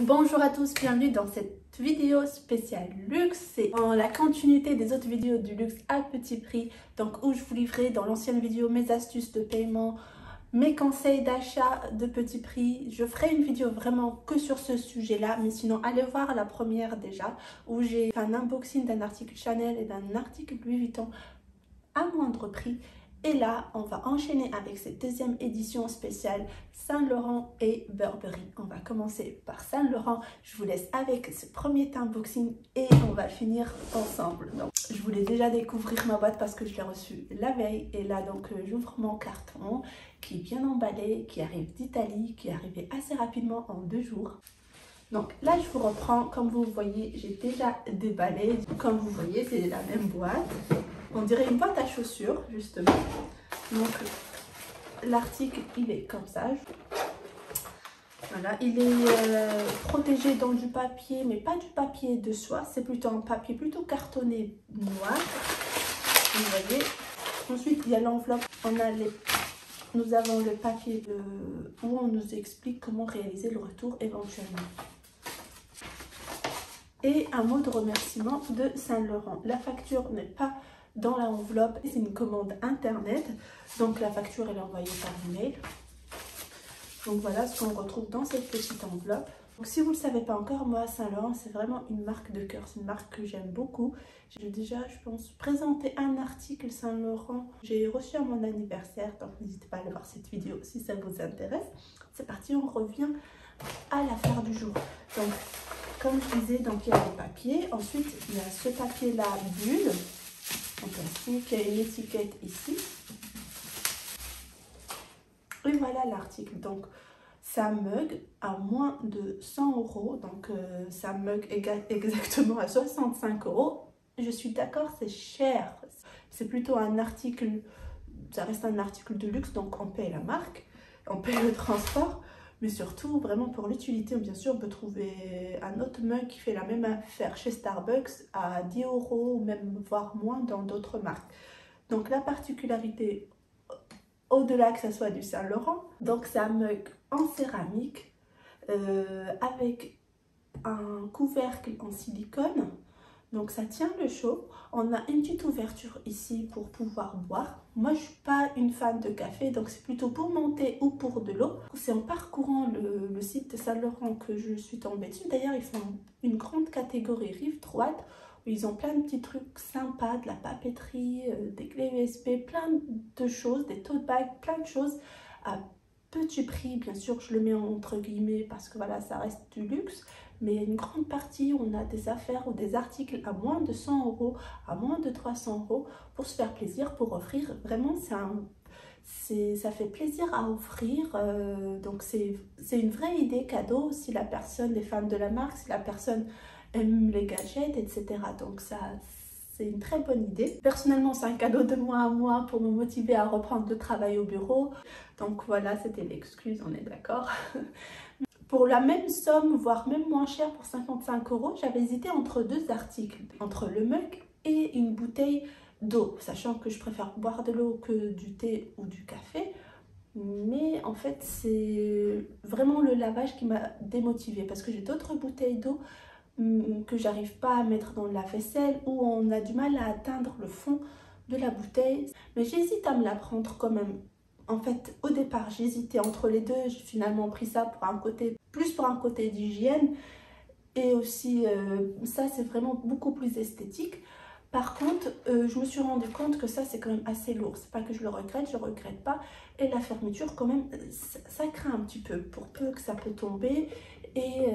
Bonjour à tous, bienvenue dans cette vidéo spéciale luxe. C'est en la continuité des autres vidéos du luxe à petit prix, donc où je vous livrais dans l'ancienne vidéo mes astuces de paiement, mes conseils d'achat de petit prix. Je ferai une vidéo vraiment que sur ce sujet là, mais sinon allez voir la première déjà où j'ai fait un unboxing d'un article Chanel et d'un article Louis Vuitton à moindre prix. Et là, on va enchaîner avec cette deuxième édition spéciale Saint-Laurent et Burberry. On va commencer par Saint-Laurent. Je vous laisse avec ce premier unboxing et on va finir ensemble. Donc, je voulais déjà découvrir ma boîte parce que je l'ai reçue la veille. Et là, donc, j'ouvre mon carton qui est bien emballé, qui arrive d'Italie, qui est arrivé assez rapidement en 2 jours. Donc là, je vous reprends. Comme vous voyez, j'ai déjà déballé. Comme vous voyez, c'est la même boîte. On dirait une boîte à chaussures, justement. Donc, l'article, il est comme ça. Voilà, il est protégé dans du papier, mais pas du papier de soie. C'est plutôt un papier plutôt cartonné noir. Vous voyez. Ensuite, il y a l'enveloppe. Nous avons le papier où on nous explique comment réaliser le retour éventuellement. Et un mot de remerciement de Saint-Laurent. La facture n'est pas dans l'enveloppe, c'est une commande internet, donc la facture elle est envoyée par email. Donc voilà ce qu'on retrouve dans cette petite enveloppe. Donc si vous ne le savez pas encore, moi Saint-Laurent c'est vraiment une marque de cœur, c'est une marque que j'aime beaucoup. J'ai déjà, je pense, présenté un article Saint-Laurent, j'ai reçu à mon anniversaire, donc n'hésitez pas à aller voir cette vidéo si ça vous intéresse. C'est parti, on revient à l'affaire du jour. Donc comme je disais, donc il y a le papier, ensuite il y a ce papier là bulle en plastique, il y a une étiquette ici. Et voilà l'article. Donc, ça mug à moins de 100 €. Donc, ça mug exactement à 65 €. Je suis d'accord, c'est cher. C'est plutôt un article, ça reste un article de luxe, donc on paye la marque, on paye le transport. Mais surtout, vraiment pour l'utilité, bien sûr, on peut trouver un autre mug qui fait la même affaire chez Starbucks à 10 € ou même voire moins dans d'autres marques. Donc la particularité, au-delà que ça soit du Saint-Laurent, donc c'est un mug en céramique avec un couvercle en silicone. Donc ça tient le chaud. On a une petite ouverture ici pour pouvoir boire. Moi je suis pas une fan de café, donc c'est plutôt pour monter ou pour de l'eau. C'est en parcourant le site de Saint-Laurent que je suis tombée dessus. D'ailleurs ils font une grande catégorie rive droite où ils ont plein de petits trucs sympas, de la papeterie, des clés USB, plein de choses, des tote bags, plein de choses à petit prix. Bien sûr je le mets entre guillemets parce que voilà ça reste du luxe. Mais une grande partie, on a des affaires ou des articles à moins de 100 €, à moins de 300 € pour se faire plaisir, pour offrir. Vraiment, ça fait plaisir à offrir. Donc, c'est une vraie idée cadeau si la personne est fan de la marque, si la personne aime les gadgets, etc. Donc, c'est une très bonne idée. Personnellement, c'est un cadeau de moi à moi pour me motiver à reprendre le travail au bureau. Donc, voilà, c'était l'excuse, on est d'accord. Pour la même somme, voire même moins cher, pour 55 €, j'avais hésité entre 2 articles, entre le mug et une bouteille d'eau, sachant que je préfère boire de l'eau que du thé ou du café. Mais en fait, c'est vraiment le lavage qui m'a démotivée parce que j'ai d'autres bouteilles d'eau que j'arrive pas à mettre dans la vaisselle ou on a du mal à atteindre le fond de la bouteille. Mais j'hésite à me la prendre quand même. En fait, au départ, j'hésitais entre les deux. J'ai finalement pris ça pour un côté, plus pour un côté d'hygiène. Et aussi, ça, c'est vraiment beaucoup plus esthétique. Par contre, je me suis rendu compte que ça, c'est quand même assez lourd. C'est pas que je le regrette, je regrette pas. Et la fermeture, quand même, ça craint un petit peu. Pour peu que ça peut tomber et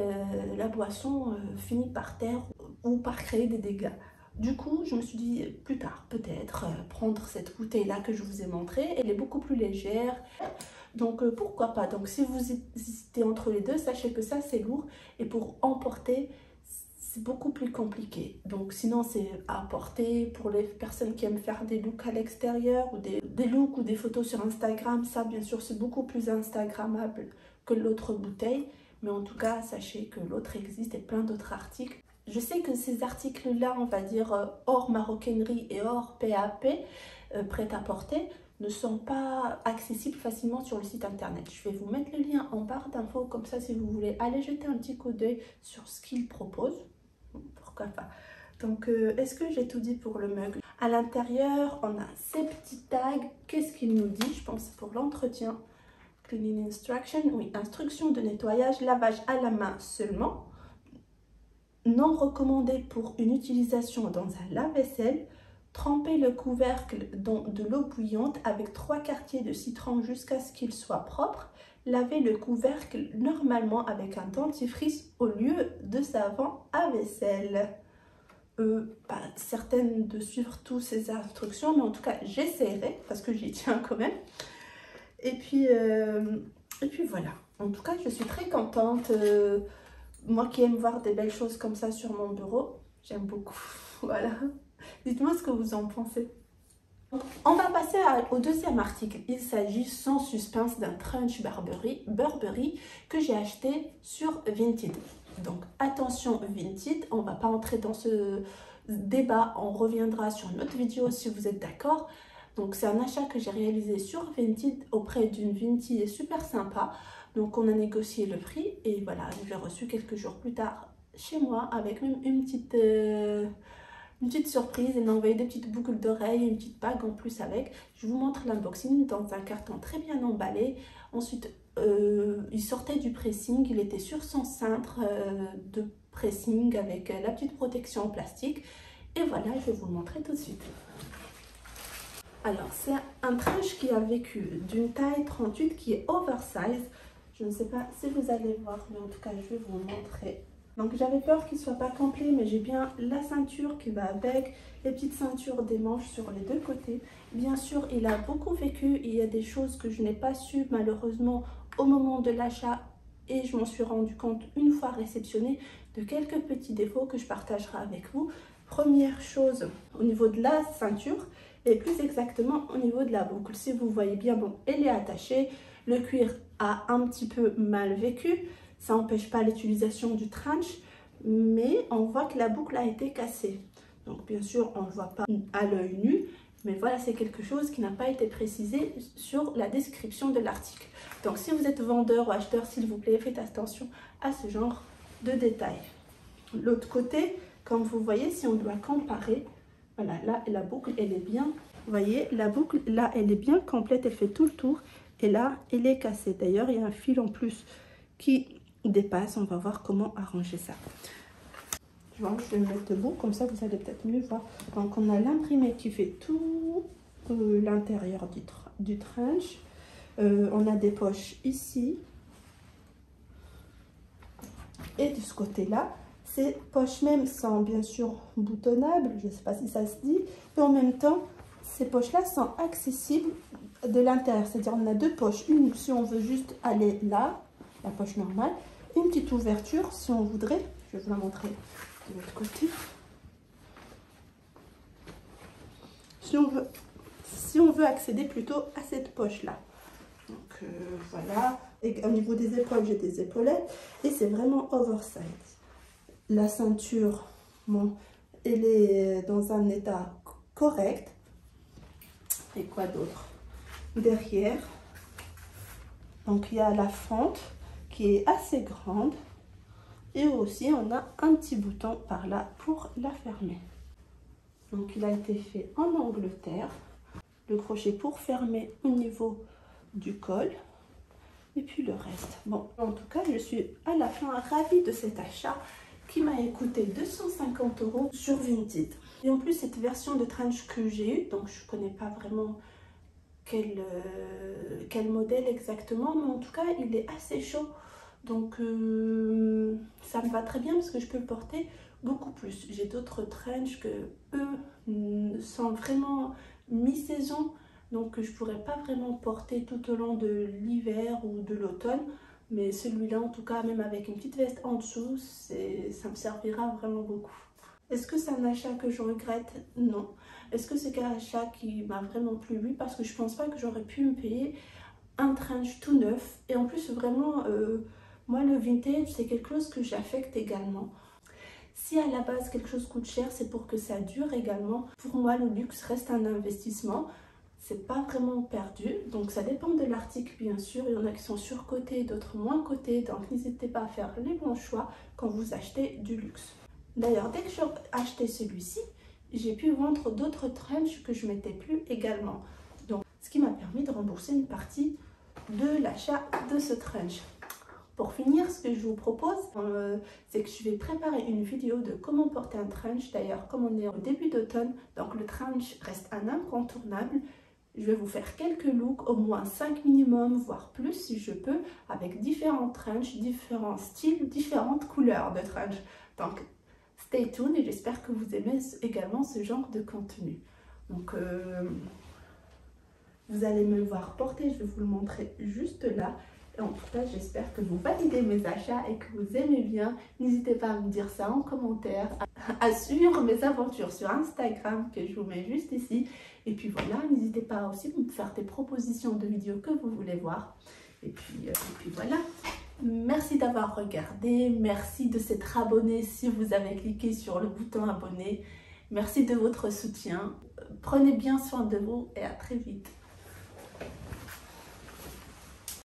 la boisson finit par terre ou par créer des dégâts. Du coup, je me suis dit plus tard, peut-être, prendre cette bouteille-là que je vous ai montrée. Elle est beaucoup plus légère, donc pourquoi pas. Donc si vous hésitez entre les deux, sachez que ça, c'est lourd. Et pour emporter, c'est beaucoup plus compliqué. Donc sinon, c'est à porter pour les personnes qui aiment faire des looks à l'extérieur ou des looks ou des photos sur Instagram. Ça, bien sûr, c'est beaucoup plus instagrammable que l'autre bouteille. Mais en tout cas, sachez que l'autre existe et plein d'autres articles. Je sais que ces articles-là, on va dire hors maroquinerie et hors PAP, prêt-à-porter, ne sont pas accessibles facilement sur le site internet. Je vais vous mettre le lien en barre d'infos, comme ça si vous voulez aller jeter un petit coup d'œil sur ce qu'ils proposent, pourquoi pas. Donc est-ce que j'ai tout dit pour le mug? À l'intérieur on a ces petits tags. Qu'est-ce qu'il nous dit? Je pense pour l'entretien. Cleaning instruction, oui, instruction de nettoyage, lavage à la main seulement, non recommandé pour une utilisation dans un lave-vaisselle. Trempez le couvercle dans de l'eau bouillante avec 3 quartiers de citron jusqu'à ce qu'il soit propre. Lavez le couvercle normalement avec un dentifrice au lieu de savon à vaisselle. Pas certaine de suivre toutes ces instructions, mais en tout cas j'essaierai parce que j'y tiens quand même. Et puis voilà. En tout cas, je suis très contente. Moi qui aime voir des belles choses comme ça sur mon bureau, j'aime beaucoup. Voilà. Dites-moi ce que vous en pensez. On va passer au deuxième article. Il s'agit sans suspense d'un Trench Burberry que j'ai acheté sur Vinted. Donc attention Vinted, on ne va pas entrer dans ce débat, on reviendra sur une autre vidéo si vous êtes d'accord. Donc c'est un achat que j'ai réalisé sur Vinted auprès d'une Vinted super sympa. Donc on a négocié le prix et voilà, je l'ai reçu quelques jours plus tard chez moi avec même une petite surprise. Elle m'a envoyé des petites boucles d'oreilles, une petite bague en plus avec. Je vous montre l'unboxing dans un carton très bien emballé. Ensuite, il sortait du pressing, il était sur son cintre de pressing avec la petite protection en plastique. Et voilà, je vais vous le montrer tout de suite. Alors, c'est un trench qui a vécu d'une taille 38 qui est oversize. Je ne sais pas si vous allez voir, mais en tout cas, je vais vous le montrer. Donc, j'avais peur qu'il ne soit pas complet, mais j'ai bien la ceinture qui va avec, les petites ceintures des manches sur les deux côtés. Bien sûr, il a beaucoup vécu. Il y a des choses que je n'ai pas su, malheureusement, au moment de l'achat. Et je m'en suis rendu compte une fois réceptionné de quelques petits défauts que je partagerai avec vous. Première chose, au niveau de la ceinture, et plus exactement au niveau de la boucle. Si vous voyez bien, bon, elle est attachée, le cuir a un petit peu mal vécu, ça n'empêche pas l'utilisation du trench, mais on voit que la boucle a été cassée. Donc bien sûr, on ne le voit pas à l'œil nu, mais voilà, c'est quelque chose qui n'a pas été précisé sur la description de l'article. Donc si vous êtes vendeur ou acheteur, s'il vous plaît, faites attention à ce genre de détails. L'autre côté, comme vous voyez, si on doit comparer, voilà, là, la boucle, elle est bien, vous voyez, la boucle, là, elle est bien complète, elle fait tout le tour. Et là, elle est cassée. D'ailleurs, il y a un fil en plus qui dépasse. On va voir comment arranger ça. Je vais le mettre debout, comme ça, vous allez peut-être mieux voir. Donc, on a l'imprimé qui fait tout l'intérieur du trench. On a des poches ici. Et de ce côté-là, ces poches même sont bien sûr boutonnables, je ne sais pas si ça se dit, et en même temps, ces poches-là sont accessibles de l'intérieur, c'est-à-dire on a deux poches, une si on veut juste aller là, la poche normale, une petite ouverture si on voudrait, je vais vous la montrer de l'autre côté, si on veut accéder plutôt à cette poche-là. Donc voilà, et au niveau des épaules, j'ai des épaulettes, et c'est vraiment oversize. La ceinture, bon, elle est dans un état correct. Et quoi d'autre? Derrière, donc il y a la fente qui est assez grande. Et aussi, on a un petit bouton par là pour la fermer. Donc il a été fait en Angleterre. Le crochet pour fermer au niveau du col. Et puis le reste. Bon, en tout cas, je suis à la fin ravie de cet achat qui m'a coûté 250 € sur Vinted. Et en plus, cette version de trench que j'ai eue, donc je ne connais pas vraiment quel modèle exactement, mais en tout cas, il est assez chaud. Donc, ça me va très bien parce que je peux le porter beaucoup plus. J'ai d'autres trench que eux sont vraiment mi-saison, donc je ne pourrais pas vraiment porter tout au long de l'hiver ou de l'automne. Mais celui-là, en tout cas, même avec une petite veste en dessous, ça me servira vraiment beaucoup. Est-ce que c'est un achat que je regrette? Non. Est-ce que c'est un achat qui m'a vraiment plu? Oui, parce que je pense pas que j'aurais pu me payer un trench tout neuf. Et en plus, vraiment, moi, le vintage, c'est quelque chose que j'affecte également. Si à la base, quelque chose coûte cher, c'est pour que ça dure également. Pour moi, le luxe reste un investissement. c'est pas vraiment perdu. Donc ça dépend de l'article bien sûr. Il y en a qui sont surcotés, d'autres moins cotés. Donc n'hésitez pas à faire les bons choix quand vous achetez du luxe. D'ailleurs, dès que j'ai acheté celui-ci, j'ai pu vendre d'autres trenches que je ne mettais plus également. Donc ce qui m'a permis de rembourser une partie de l'achat de ce trench. Pour finir, ce que je vous propose, c'est que je vais préparer une vidéo de comment porter un trench. D'ailleurs, comme on est au début d'automne, donc le trench reste un incontournable. Je vais vous faire quelques looks, au moins 5 minimum, voire plus si je peux, avec différents trench, différents styles, différentes couleurs de trench. Donc, stay tuned et j'espère que vous aimez également ce genre de contenu. Donc, vous allez me voir porter, je vais vous le montrer juste là. Et en tout cas, j'espère que vous validez mes achats et que vous aimez bien. N'hésitez pas à me dire ça en commentaire, à suivre mes aventures sur Instagram que je vous mets juste ici. Et puis voilà, n'hésitez pas aussi à me faire des propositions de vidéos que vous voulez voir. Et puis voilà. Merci d'avoir regardé. Merci de s'être abonné si vous avez cliqué sur le bouton abonner. Merci de votre soutien. Prenez bien soin de vous et à très vite.